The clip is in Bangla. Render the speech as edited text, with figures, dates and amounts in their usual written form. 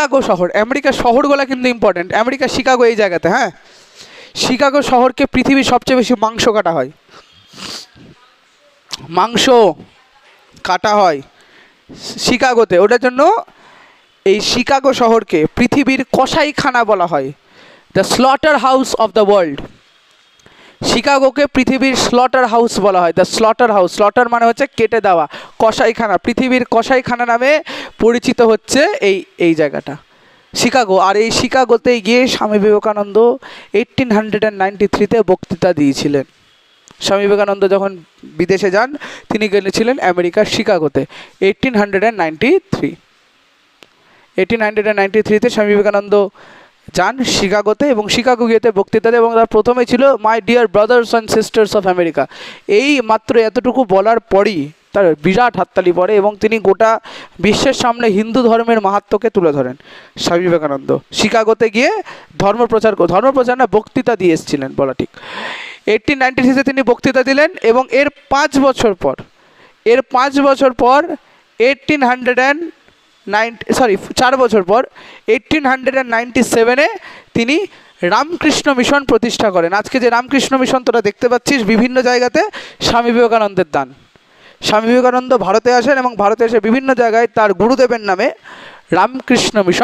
শিকাগো শহর, আমেরিকার শহরগুলো কিন্তু ইম্পর্টেন্ট। আমেরিকা শিকাগো এই জায়গাতে, হ্যাঁ। শিকাগো শহরকে পৃথিবীর সবচেয়ে বেশি মাংস কাটা হয়, মাংস কাটা হয় শিকাগোতে। ওটার জন্য এই শিকাগো শহরকে পৃথিবীর কসাইখানা বলা হয়, the slaughterhouse of the world. শিকাগোকে পৃথিবীর স্লটার হাউস বলা হয়, দ্য স্লটার হাউস। স্লটার মানে হচ্ছে কেটে দেওয়া, কসাইখানা, পৃথিবীর কসাইখানা নামে পরিচিত হচ্ছে এই জায়গাটা শিকাগো। আর এই শিকাগোতে গিয়ে স্বামী বিবেকানন্দ 1893-তে বক্তৃতা দিয়েছিলেন। স্বামী বিবেকানন্দ যখন বিদেশে যান তিনি গিয়েছিলেন আমেরিকার শিকাগোতে 1893-তে স্বামী বিবেকানন্দ যান শিকাগোতে, এবং শিকাগো গিয়েতে বক্তৃতা দেন। এবং তার প্রথমে ছিল my dear brothers and sisters of America. এই মাত্র এতটুকু বলার পরই তার বিরাট হাততালি পড়ে এবং তিনি গোটা বিশ্বের সামনে হিন্দু ধর্মের মাহাত্ম্যকে তুলে ধরেন। স্বামী বিবেকানন্দ শিকাগোতে গিয়ে ধর্মপ্রচার না, বক্তৃতা দিয়ে এসেছিলেন বলা ঠিক। 1893-তে তিনি বক্তৃতা দিলেন এবং এর 5 বছর পর 4 বছর পর 1897-এ তিনি রামকৃষ্ণ মিশন প্রতিষ্ঠা করেন। আজকে যে রামকৃষ্ণ মিশন তোরা দেখতে পাচ্ছিস বিভিন্ন জায়গাতে, স্বামী বিবেকানন্দের দান। স্বামী বিবেকানন্দ ভারতে আসেন এবং ভারতে এসে বিভিন্ন জায়গায় তার গুরুদেবের নামে রামকৃষ্ণ মিশন